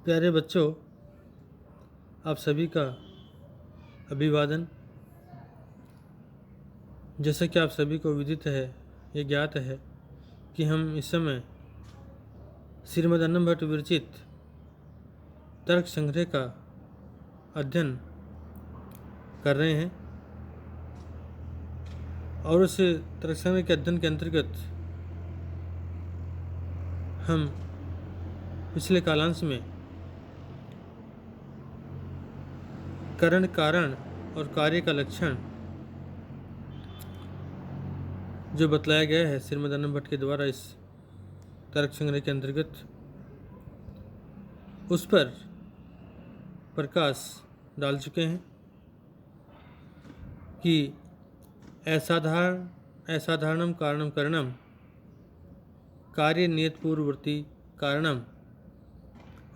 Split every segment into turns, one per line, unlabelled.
प्यारे बच्चों, आप सभी का अभिवादन। जैसा कि आप सभी को विदित है, ये ज्ञात है कि हम इस समय श्रीमद् अन्नम भट्ट विरचित तर्क संग्रह का अध्ययन कर रहे हैं और उस तर्क संग्रह के अध्ययन के अंतर्गत हम पिछले कालांश में करण, कारण और कार्य का लक्षण जो बतलाया गया है श्रीमद् अन्नम भट्ट के द्वारा इस तर्क संग्रह के अंतर्गत, उस पर प्रकाश डाल चुके हैं कि असाधारणम कारणम करणम कार्य नियत पूर्ववर्ती कारणम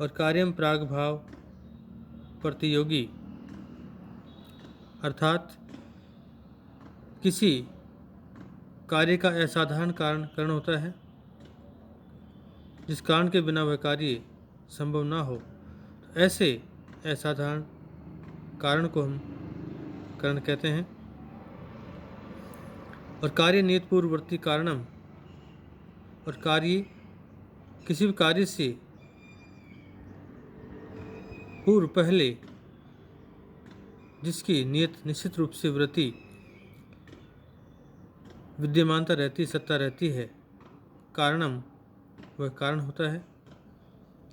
और कार्यम प्रागभाव प्रतियोगी, अर्थात किसी कार्य का असाधारण कारण होता है जिस कारण के बिना वह कार्य संभव ना हो। तो ऐसे असाधारण कारण को हम कारण कहते हैं। और कार्य नियत पूर्ववर्ती कारणम, और कार्य किसी भी कार्य से पूर्व पहले जिसकी निश्चित रूप से वृत्ति विद्यमानता रहती, सत्ता रहती है, कारणम वह कारण होता है।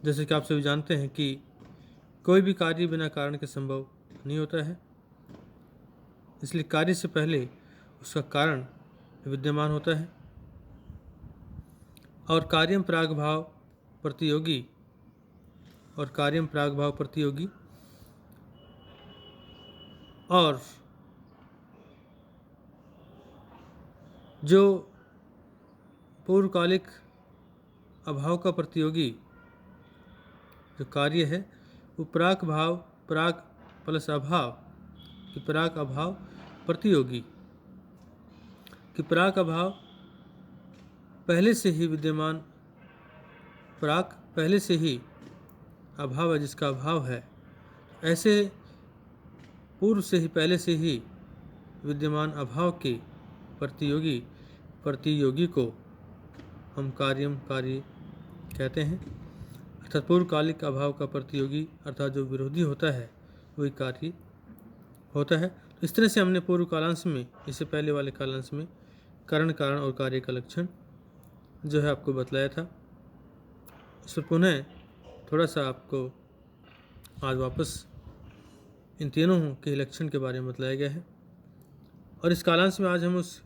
जैसे कि आप सभी जानते हैं कि कोई भी कार्य बिना कारण के संभव नहीं होता है, इसलिए कार्य से पहले उसका कारण विद्यमान होता है। और कार्यम प्रागभाव प्रतियोगी, और कार्यम प्रागभाव प्रतियोगी, और जो पूर्वकालिक अभाव का प्रतियोगी जो कार्य है वो प्राक भाव, प्राक प्लस अभाव कि प्राक अभाव प्रतियोगी, कि प्राक अभाव पहले से ही विद्यमान, प्राक पहले से ही अभाव है जिसका अभाव है, ऐसे पूर्व से ही पहले से ही विद्यमान अभाव के प्रतियोगी को हम कार्य कहते हैं। अर्थात पूर्वकालिक अभाव का प्रतियोगी अर्थात जो विरोधी होता है वही कार्य होता है। तो इस तरह से हमने पूर्व कालांश में, इससे पहले वाले कालांश में करण, कारण और कार्य का लक्षण जो है आपको बतलाया था। इस पर पुनः थोड़ा सा आपको आज वापस इन तीनों के लक्षण के बारे में बतलाया गया है। और इस कालांश में आज हम उस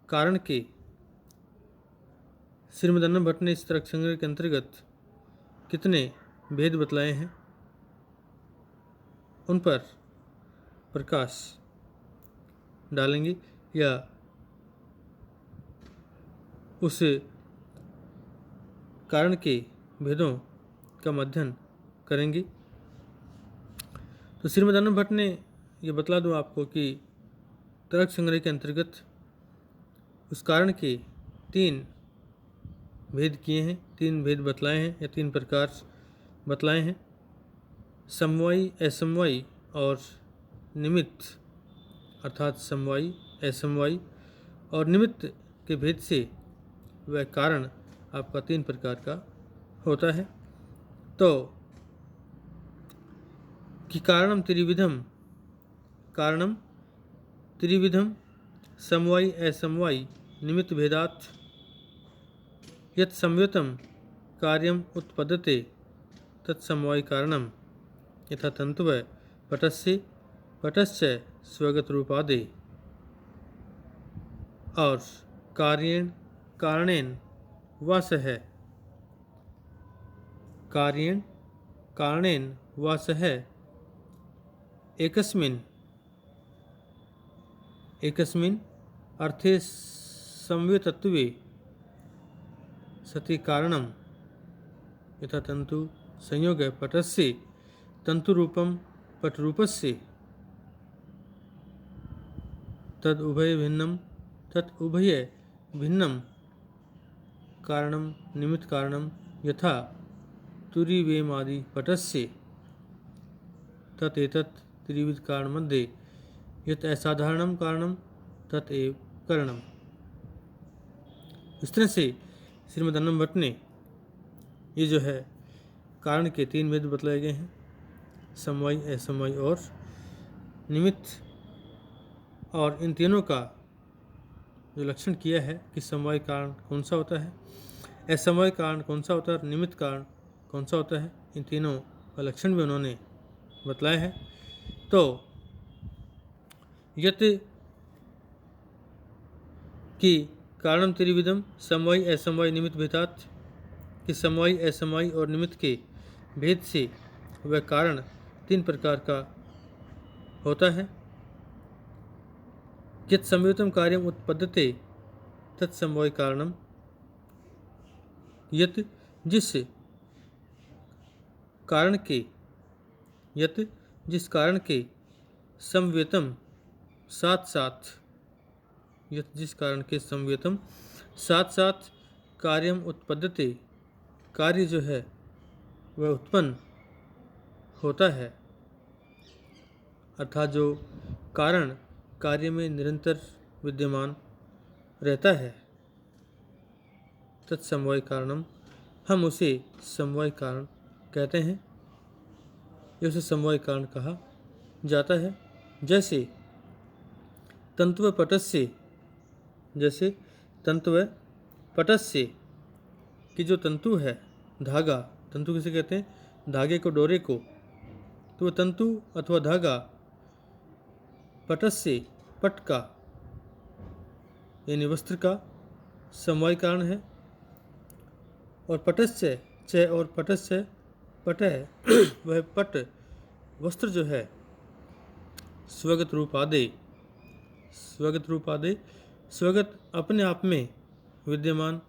कारण के श्रीमद् अन्नम भट्ट ने इस तर्क संग्रह के अंतर्गत कितने भेद बतलाए हैं उन पर प्रकाश डालेंगे या उस कारण के भेदों का अध्ययन करेंगे। तो श्रीमद् अन्नम भट्ट ने ये बतला दूं आपको कि तर्क संग्रह के अंतर्गत उस कारण के 3 भेद किए हैं, 3 भेद बतलाए हैं या 3 प्रकार बतलाए हैं। समवायी, असमवायी और निमित्त, अर्थात समवायी, असमवायी और निमित्त के भेद से वह कारण आपका 3 प्रकार का होता है। तो कि कारणम त्रिविधम समवायी असमवायी निमित्त भेदात् यत् संयुतम कार्यम उत्पद्यते तत्समवायी कारणम यथा तंतुवः पटस्य स्वगत रूपादे। और कारणेन वा सह, कारणेन वा सह एकस्मिन् अर्थे संयुतत्वे सति कारणम यथा तंतु संयोग पटस्य तंतुरूपम पटरूपस्य तद उभय भिन्नम कारणम निमित्त कारणम यथा तुरीवेमादि पटस्य ततेतत् त्रिविध कारण मध्ये यत् असाधारणम कारणम ततएव करणम। इस तरह से श्रीमद् अन्नम भट्ट ने ये जो है कारण के 3 भेद बतलाए गए हैं, समवायी, असमवायी और निमित्त, और इन तीनों का जो लक्षण किया है कि समवायी कारण कौन सा होता है, असमवायी कारण कौन सा होता है और निमित्त कारण कौन सा होता है, इन तीनों का लक्षण भी उन्होंने बतलाया है। तो यत कि कारणम त्रिविधम समवायी असमवायी निमित्त भेदात्, कि समवायी असमवायी और निमित्त के भेद से वह कारण 3 प्रकार का होता है। यत् संयुतम कार्यम उत्पद्यते तत्समवायी कारणम, यत् जिस कारण के समवेतम साथ साथ, यत् जिस कारण के समवेतम साथ साथ कार्यम उत्पद्यते, कार्य जो है वह उत्पन्न होता है, अर्थात जो कारण कार्य में निरंतर विद्यमान रहता है, तत्समवायी कारणम, हम उसे समवायी कारण कहते हैं, या उसे समवायी कारण कहा जाता है। जैसे तंतुव पटस्य, जैसे तंतुव पटस्य कि जो तंतु है, धागा, तंतु किसे कहते हैं, धागे को, डोरे को, तो वह तंतु अथवा धागा पटस्य, पट का यानी वस्त्र का समवायी कारण है। और पटस्य, च और पटस्य पट है वह पट वस्त्र जो है स्वगत रूपादे, स्वगत रूपादे, स्वगत अपने आप में विद्यमान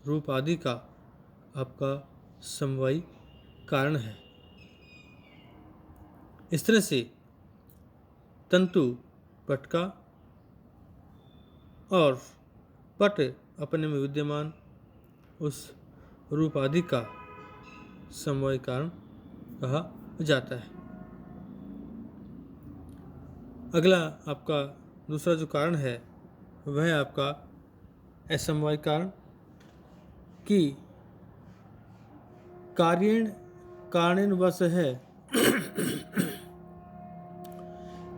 रूप आदि का आपका समवायी कारण है। इस तरह से तंतु पट का और पट अपने में विद्यमान उस रूप आदि का समवायी कारण कहा जाता है। अगला आपका दूसरा जो कारण है वह है आपका असमवायी कारण, कि कार्येण कारणेन वश है,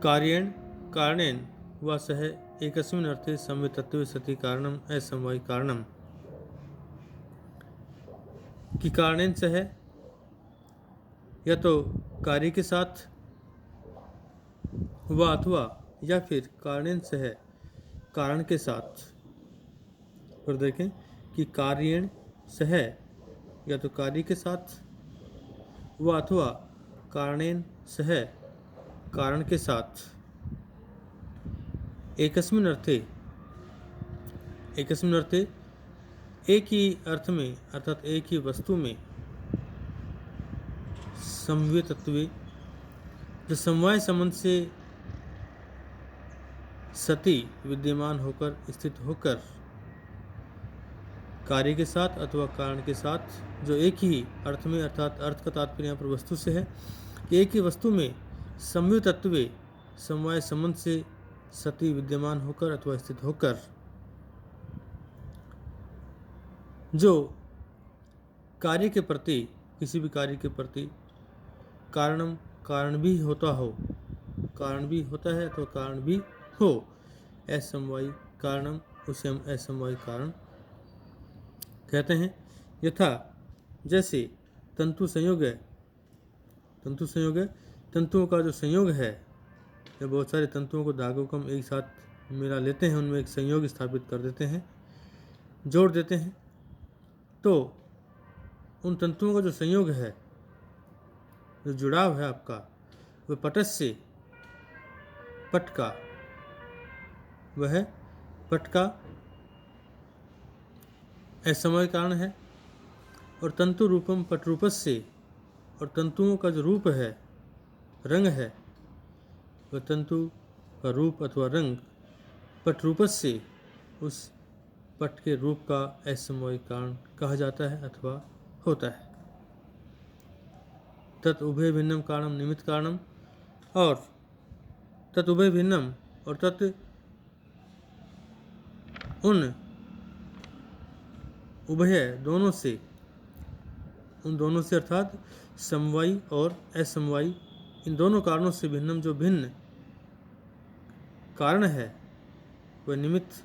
कार्येण कारणेन वश है एकस्मिन् अर्थे संवितत्वे सति कारणम असमवायी कारणम, कि कारणेन से है या तो कार्य के साथ व अथवा या फिर कारणेन से है कारण के साथ। और देखें कि कार्येण से है या तो कार्य के साथ व अथवा कारणेन से है कारण के साथ, एकस्मिन् अर्थे, एकस्मिन् अर्थे एक ही अर्थ में, अर्थात एक ही वस्तु में, समवेतत्वे जो समवाय संबंध से सति विद्यमान होकर, स्थित होकर, कार्य के साथ अथवा कारण के साथ, जो एक ही अर्थ में, अर्थात अर्थ का तात्पर्य यहाँ पर वस्तु से है कि एक ही वस्तु में संयुतत्वे समवाय संबंध से सति विद्यमान होकर अथवा स्थित होकर, जो कार्य के प्रति, किसी भी कार्य के प्रति कारणम, कारण भी होता हो, कारण भी होता है तो कारण भी हो, असमवायी कारणम, उसे हम असमवायी कारण कहते हैं। यथा जैसे तंतु संयोग है, तंतु संयोग है, तंतुओं का जो संयोग है, जब बहुत सारे तंतुओं को, धागों को हम एक साथ मिला लेते हैं, उनमें एक संयोग स्थापित कर देते हैं, जोड़ देते हैं, तो उन तंतुओं का जो संयोग है, जो जुड़ाव है आपका, वह पटस्य, पट का, वह पट का असमवायी कारण है। और तंतु रूपम पट रूपस्य, और तंतुओं का जो रूप है, रंग है, वह तंतु का रूप अथवा रंग पट रूपस्य, उस पट के रूप का असमवायी कारण कहा जाता है अथवा होता है। तत् उभय भिन्नम कारणम निमित्त कारणम, और तत् उभय भिन्नम और तत् उन उभय दोनों से, उन दोनों से अर्थात समवायी और असमवायी इन दोनों कारणों से भिन्नम जो भिन्न कारण है वह निमित्त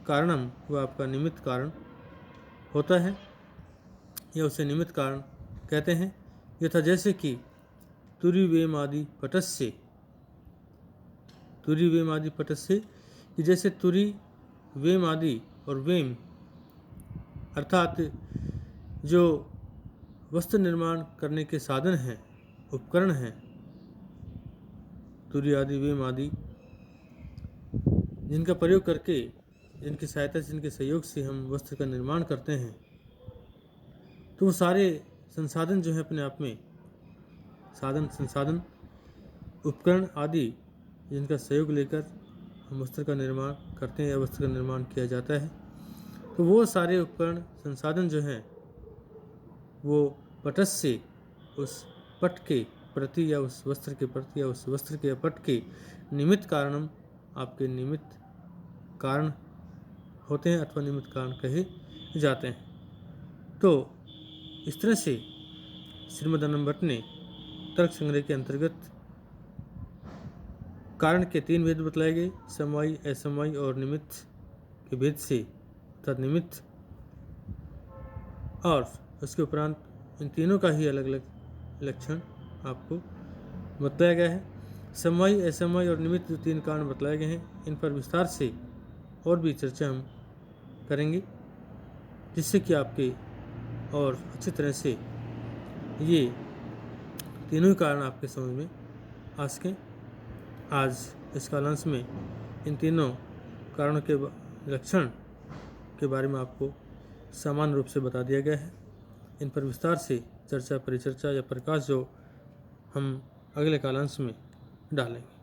कारणम, वह आपका निमित्त कारण होता है या उसे निमित्त कारण कहते हैं। यथा जैसे कि तुरी वेम आदि पटस्य, तुरी वेम आदि पटस्य कि जैसे तुरी वेम आदि और वेम अर्थात जो वस्त्र निर्माण करने के साधन हैं, उपकरण हैं, तुरी आदि वेम आदि जिनका प्रयोग करके, जिनकी सहायता से, जिनके सहयोग से हम वस्त्र का निर्माण करते हैं, तो वो सारे संसाधन जो है अपने आप में संसाधन उपकरण आदि जिनका सहयोग लेकर हम वस्त्र का निर्माण करते हैं या वस्त्र का निर्माण किया जाता है, तो वो सारे उपकरण संसाधन जो हैं वो पटस्य, उस पट के प्रति या उस वस्त्र के प्रति या उस वस्त्र के पट के निमित्त कारणम, आपके निमित्त कारण होते हैं अथवा निमित्त कारण कहे जाते हैं। तो इस तरह से श्रीमद् आनंद ने तर्क संग्रह के अंतर्गत कारण के 3 भेद बतलाए गए, समवायी, असमवायी और निमित्त के भेद से अर्थात निमित्त, और उसके उपरांत इन तीनों का ही अलग अलग लक्षण आपको बतलाया गया है। समवायी, असमवायी और निमित्त जो 3 कारण बतलाए गए हैं, इन पर विस्तार से और भी चर्चा हम करेंगे, जिससे कि आपके और अच्छी तरह से ये तीनों ही कारण आपके समझ में आ सकें। आज इस कालांश में इन तीनों कारणों के लक्षण के बारे में आपको सामान्य रूप से बता दिया गया है। इन पर विस्तार से चर्चा, परिचर्चा या प्रकाश जो हम अगले कालांश में डालेंगे।